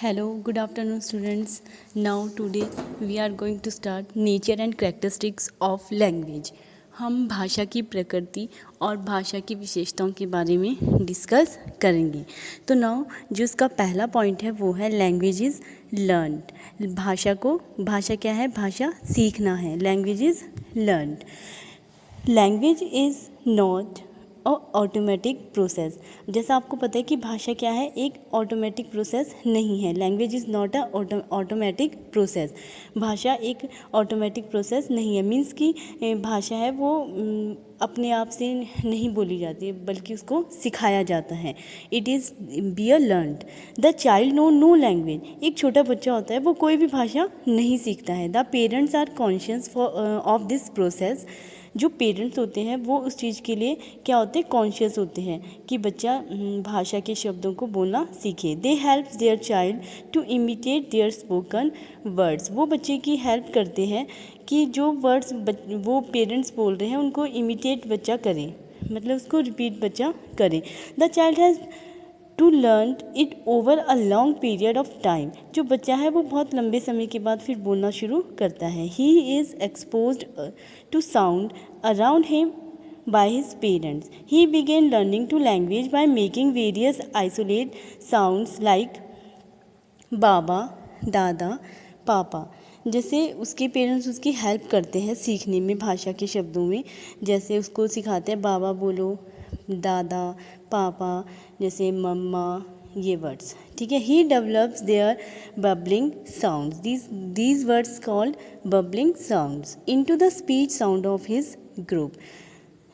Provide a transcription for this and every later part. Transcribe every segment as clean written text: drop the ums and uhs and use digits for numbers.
Hello, good afternoon students. Now today we are going to start nature and characteristics of language. हम भाषा की प्रकृति और भाषा की विशेषताओं के बारे में डिस्कस करेंगे। तो नाउ जो इसका पहला पॉइंट है वो है लैंग्वेज इज़ लर्नड। भाषा क्या है? भाषा सीखना है। Language is learned. Language is not automatic process. जैसा आपको पता है कि भाषा क्या है, एक ऑटोमेटिक प्रोसेस नहीं है। Language is not a automatic process. भाषा एक ऑटोमेटिक प्रोसेस नहीं है। मीन्स कि भाषा है वो अपने आप से नहीं बोली जाती है, बल्कि उसको सिखाया जाता है। It is be a learned. The child no language. एक छोटा बच्चा होता है वो कोई भी भाषा नहीं सीखता है। The parents are conscious of this process. जो पेरेंट्स होते हैं वो उस चीज़ के लिए क्या होते हैं? कॉन्शियस होते हैं कि बच्चा भाषा के शब्दों को बोलना सीखे। They help their child to imitate their spoken words. वो बच्चे की हेल्प करते हैं कि जो वर्ड्स वो पेरेंट्स बोल रहे हैं उनको इमिटेट बच्चा करे, मतलब उसको रिपीट बच्चा करे। The child has to learn it over a long period of time. जो बच्चा है वो बहुत लंबे समय के बाद फिर बोलना शुरू करता है। He is exposed to sound around him by his parents. He began learning to language by making various isolate sounds like बाबा, दादा, पापा। जैसे उसके पेरेंट्स उसकी हेल्प करते हैं सीखने में भाषा के शब्दों में। जैसे उसको सिखाते हैं बाबा बोलो, दादा, पापा, जैसे मम्मा, ये वर्ड्स, ठीक है। He develops their babbling sounds, these words called babbling sounds into the speech sound of his group.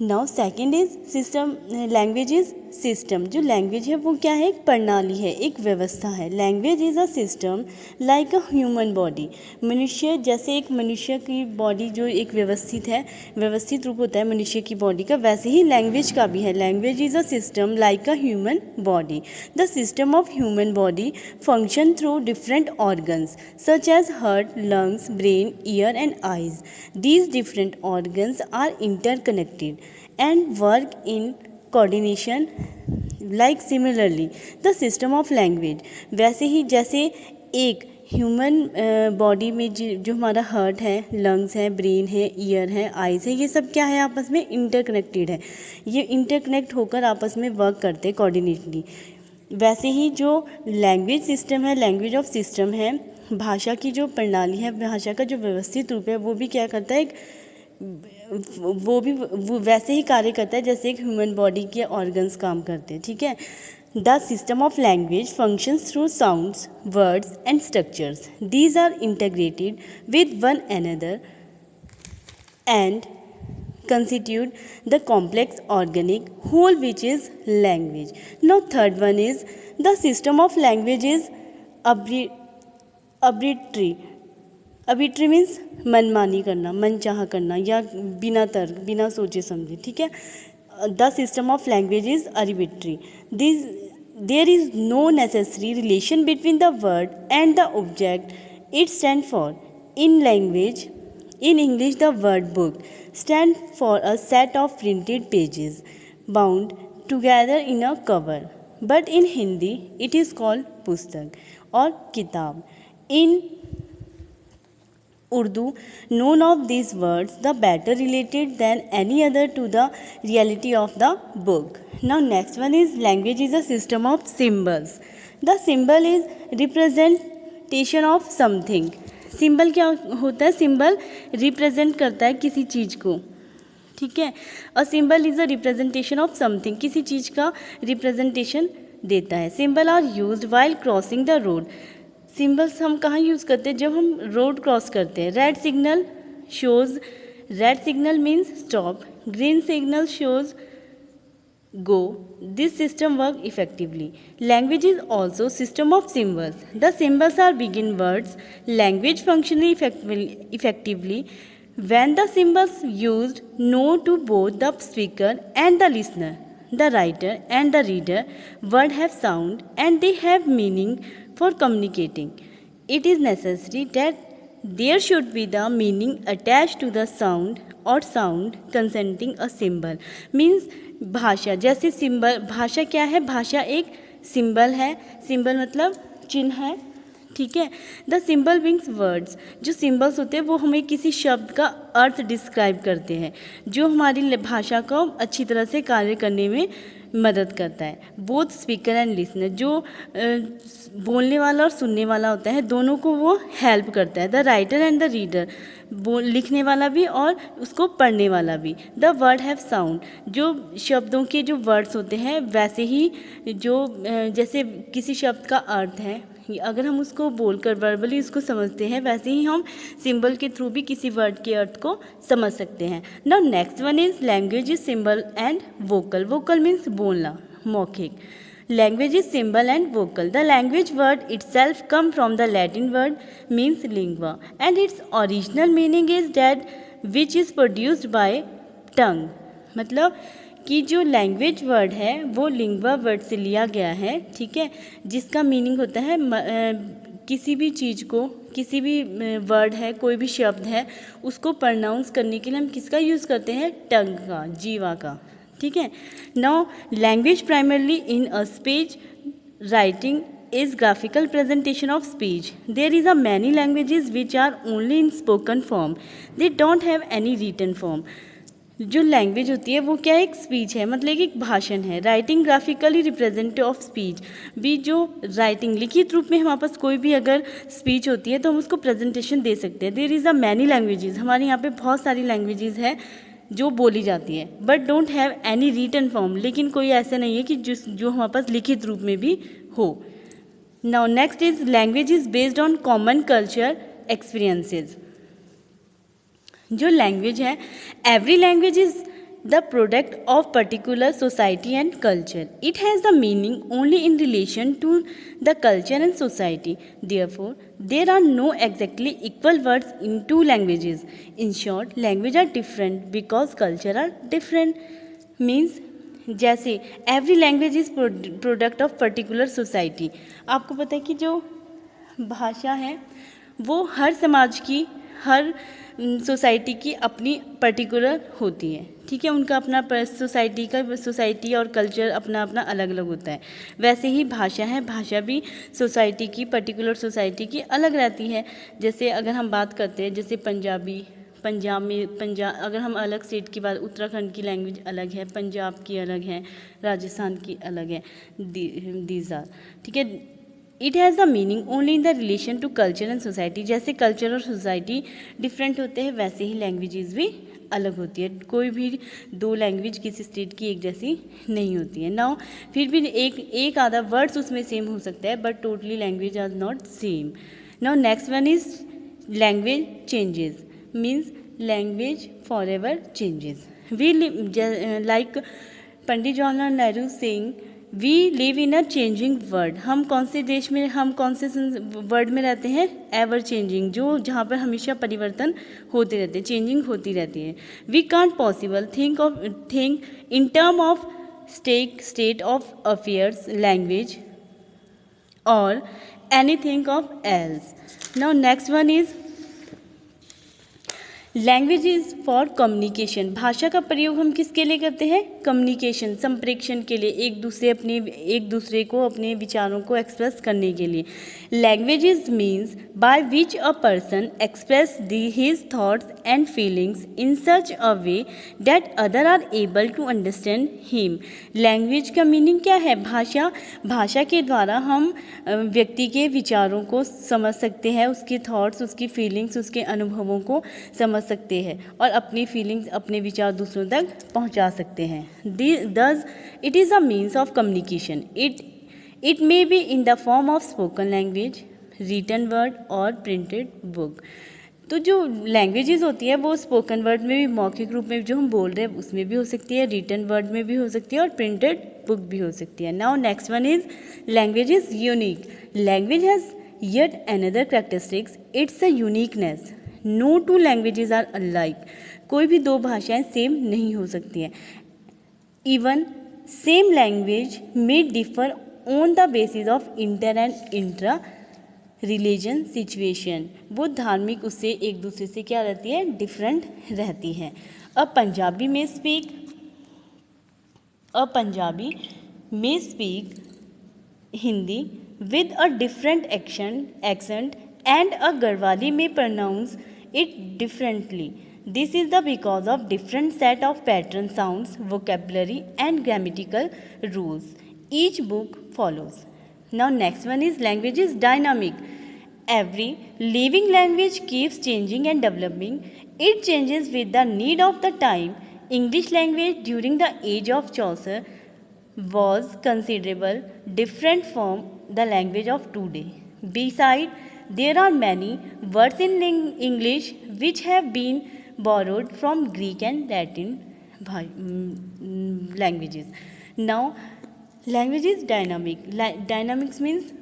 Now second is system. Language is system. जो लैंग्वेज है वो क्या है? एक प्रणाली है, एक व्यवस्था है। Language is a system like a human body. मनुष्य जैसे एक मनुष्य की बॉडी जो एक व्यवस्थित है, व्यवस्थित रूप होता है मनुष्य की बॉडी का, वैसे ही लैंग्वेज का भी है। Language is a system like a human body. The system of human body function through different organs such as heart, lungs, brain, ear and eyes. These different organs are interconnected and work in coordination like similarly the system of language। वैसे ही जैसे एक human body में जो हमारा heart है, lungs है, brain है, year है, आइज़ है, ये सब क्या है? आपस में इंटरकनेक्टेड है। ये इंटरकनेक्ट होकर आपस में वर्क करते हैं कोऑर्डिनेटली। वैसे ही जो लैंग्वेज सिस्टम है, लैंग्वेज ऑफ सिस्टम है, भाषा की जो प्रणाली है, भाषा का जो व्यवस्थित रूप है, वो भी क्या करता है? वो वैसे ही कार्य करता है जैसे एक ह्यूमन बॉडी के ऑर्गन्स काम करते हैं, ठीक है। The system of language functions through sounds, words and structures. These are integrated with one another and constitute the complex organic whole which is language. Now third one is the system of language is arbitrary. Arbitrary means मनमानी करना, मनचाहा करना, या बिना तर्क, बिना सोचे समझे, ठीक है। The system of language is arbitrary. There is no necessary relation between the word and the object it stands for. In language, in English, the word book stands for a set of printed pages bound together in a cover. But in Hindi, it is called pustak or kitab. In Urdu, none of these words the better related than any other to the reality of the book. Now next one is language is a system of symbols. The symbol is representation of something. Symbol क्या होता है? Symbol represent करता है किसी चीज़ को, ठीक है। A symbol is a representation of something. किसी चीज़ का रिप्रेजेंटेशन देता है। Symbol are used while crossing the road. Symbols हम कहाँ यूज़ करते हैं? जब हम रोड क्रॉस करते हैं। Red signal shows, red signal means stop, green signal shows go. This system work effectively. Language is also system of symbols. The symbols are begin words. Language functioning effectively when the symbols used know to both the speaker and the listener, the writer and the reader. Words have sound and they have meaning for communicating. It is necessary that there should be the meaning attached to the sound or sound consenting a symbol. Means भाषा जैसे symbol, भाषा क्या है? भाषा एक symbol है। Symbol मतलब चिन्ह है। ठीक है। द सिंबल मीन्स वर्ड्स, जो सिंबल्स होते हैं वो हमें किसी शब्द का अर्थ डिस्क्राइब करते हैं, जो हमारी भाषा को अच्छी तरह से कार्य करने में मदद करता है। बोथ स्पीकर एंड लिसनर, जो बोलने वाला और सुनने वाला होता है दोनों को वो हेल्प करता है। The writer and the reader, लिखने वाला भी और उसको पढ़ने वाला भी। द वर्ड हैव साउंड, जो शब्दों के जो वर्ड्स होते हैं वैसे ही जो जैसे किसी शब्द का अर्थ है, अगर हम उसको बोलकर वर्बली उसको समझते हैं, वैसे ही हम सिंबल के थ्रू भी किसी वर्ड के अर्थ को समझ सकते हैं। Now next one is language is symbol and vocal. Vocal means बोलना, मौखिक। Language is symbol and vocal. The language word itself come from the Latin word means lingua and its original meaning is that which is produced by tongue। मतलब कि जो language word है वो lingua word से लिया गया है, ठीक है, जिसका मीनिंग होता है किसी भी चीज़ को, किसी भी वर्ड है, कोई भी शब्द है, उसको प्रोनाउंस करने के लिए हम किसका यूज़ करते हैं? टंग का, जीवा का, ठीक है। Now language primarily in a speech writing is graphical presentation of speech. There is a many languages which are only in spoken form. They don't have any written form. जो लैंग्वेज होती है वो क्या है? एक स्पीच है, मतलब एक भाषण है। Writing graphically representative of speech भी, जो राइटिंग लिखित रूप में हमारे पास कोई भी अगर स्पीच होती है तो हम उसको प्रेजेंटेशन दे सकते हैं। There is a many languages, हमारे यहाँ पे बहुत सारी लैंग्वेजेस है जो बोली जाती है, but don't have any written form, लेकिन कोई ऐसा नहीं है कि जो हमारे पास लिखित रूप में भी हो। Now next is language is based on common culture experiences. जो लैंग्वेज है, every language is the product of particular society and culture. It has the meaning only in relation to the culture and society. Therefore there are no exactly equal words in two languages. In short language are different because culture are different. Means जैसे every language is product of particular society. आपको पता है कि जो भाषा है वो हर समाज की, हर सोसाइटी की अपनी पर्टिकुलर होती है, ठीक है, उनका अपना सोसाइटी और कल्चर अपना अपना अलग अलग होता है। वैसे ही भाषा है, भाषा भी सोसाइटी की, पर्टिकुलर सोसाइटी की अलग रहती है। जैसे अगर हम बात करते हैं, जैसे पंजाब में अगर हम अलग स्टेट की बात, उत्तराखंड की लैंग्वेज अलग है, पंजाब की अलग है, राजस्थान की अलग है, दीज आर, ठीक है। It has the meaning only in the relation to culture and society. जैसे कल्चर और सोसाइटी डिफरेंट होते हैं वैसे ही लैंग्वेजेस भी अलग होती है। कोई भी दो लैंग्वेज किसी स्टेट की एक जैसी नहीं होती है। नाउ फिर भी एक आधा वर्ड्स उसमें सेम हो सकता है, but totally language are not same. Now next one is language changes. Means language for ever changes. We like Pandit Jawaharlal Nehru saying we live in a changing world. हम कौन से देश में, हम कौन से वर्ल्ड में रहते हैं? एवर चेंजिंग, जो जहाँ पर हमेशा परिवर्तन होते रहते हैं, चेंजिंग होती रहती है। We can't possible think in term of state of affairs, language और anything of else. Now next one is language is for communication. भाषा का प्रयोग हम किसके लिए करते हैं? कम्युनिकेशन, संप्रेषण के लिए, एक दूसरे को अपने विचारों को एक्सप्रेस करने के लिए। Language is means by which a person express his thoughts and feelings in such a way that other are able to understand him. Language का मीनिंग क्या है? भाषा के द्वारा हम व्यक्ति के विचारों को समझ सकते हैं, उसके थॉट्स, उसकी फीलिंग्स, उसके अनुभवों को समझ सकते हैं और अपनी फीलिंग्स, अपने विचार दूसरों तक पहुंचा सकते हैं। Thus it is a means of communication. It may be in the form of spoken language, written word और printed book. तो जो लैंग्वेजेस होती है वो स्पोकन वर्ड में भी, मौखिक रूप में जो हम बोल रहे हैं उसमें भी हो सकती है, रिटन वर्ड में भी हो सकती है और प्रिंटेड बुक भी हो सकती है। Now next one is language is unique. Language has yet another characteristics, it's a uniqueness. No two languages are alike. कोई भी दो भाषाएं सेम नहीं हो सकती हैं। Even same language may differ on the basis of inter and intra religion situation. वो धार्मिक उससे एक दूसरे से क्या रहती है? डिफरेंट रहती है। अ पंजाबी में speak Hindi with a different accent and a Garhwali may pronounce it differently. This is the because of different set of pattern sounds, vocabulary and grammatical rules each book follows. Now next one is language is dynamic. Every living language keeps changing and developing. It changes with the need of the time. English language during the age of Chaucer was considerable different from the language of today. Besides, there are many words in English which have been borrowed from Greek and Latin languages. Now, language is dynamic. Dynamics means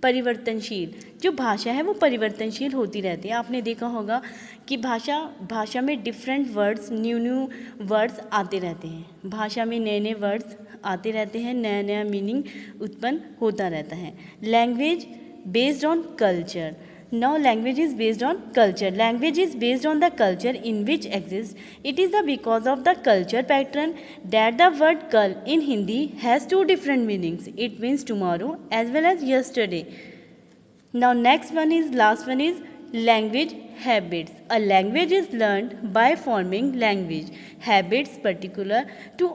परिवर्तनशील. जो भाषा है वो परिवर्तनशील होती रहती है. आपने देखा होगा कि भाषा में डिफरेंट वर्ड्स, न्यू वर्ड्स आते रहते हैं. भाषा में नए वर्ड्स आते रहते हैं, नया मीनिंग उत्पन्न होता रहता है. Language based on culture. Now language is based on culture. Language is based on the culture in which exists. It is the because of the culture pattern that the word kal in Hindi has two different meanings. It means tomorrow as well as yesterday. Now last one is language habits. A language is learned by forming language habits particular to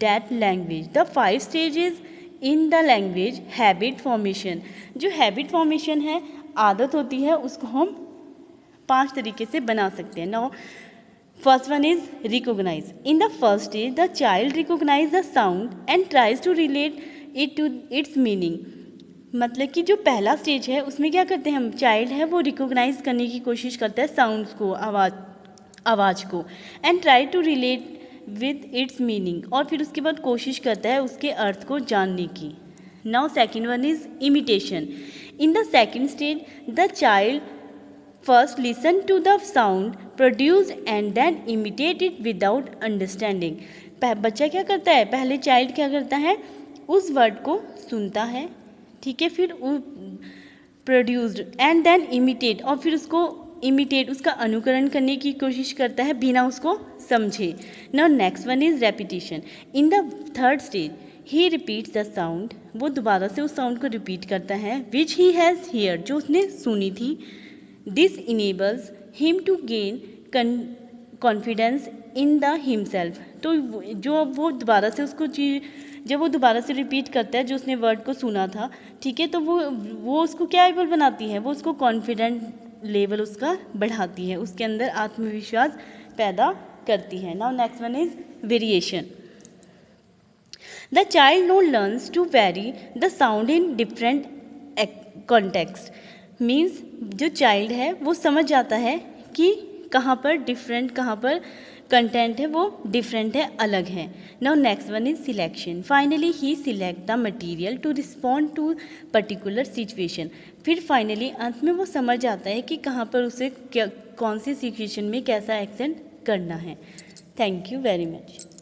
that language. The 5 stages in the language habit formation. जो habit formation है, आदत होती है, उसको हम 5 तरीके से बना सकते हैं. Now first one is recognise. In the first stage the child recognise the sound and tries to relate it to its meaning. मतलब कि जो पहला स्टेज है उसमें क्या करते हैं हम, चाइल्ड है वो रिकॉग्नाइज करने की कोशिश करता है साउंड्स को, आवाज़ को, and try to relate with its meaning, और फिर उसके बाद कोशिश करता है उसके अर्थ को जानने की. Now second one is imitation. In the second stage, the child first listen to the sound produced and then imitate it without understanding. बच्चा क्या करता है, पहले चाइल्ड क्या करता है, उस वर्ड को सुनता है, ठीक है, फिर प्रोड्यूस्ड एंड देन इमिटेट, और फिर उसको इमिटेट, उसका अनुकरण करने की कोशिश करता है बिना उसको समझे. Now next one is repetition. In the third stage he repeats the sound. वो दोबारा से उस साउंड को रिपीट करता है विच ही हैज़ हियर, जो उसने सुनी थी. This enables him to gain confidence in the himself. तो जो वो दोबारा से उसको जब वो दोबारा से रिपीट करता है जो उसने वर्ड को सुना था, ठीक है, तो वो उसको क्या एबल बनाती है, वो उसको कॉन्फिडेंट लेवल उसका बढ़ाती है, उसके अंदर आत्मविश्वास पैदा करती है. Now next one is variation. The child now learns to vary the sound in different context. Means जो child है वो समझ जाता है कि कहाँ पर different, कहाँ पर content है वो different है, अलग है. Now next one is selection. Finally he select the material to respond to particular situation. फिर finally अंत में वो समझ जाता है कि कहाँ पर उसे कौन सी situation में कैसा accent करना है. Thank you very much.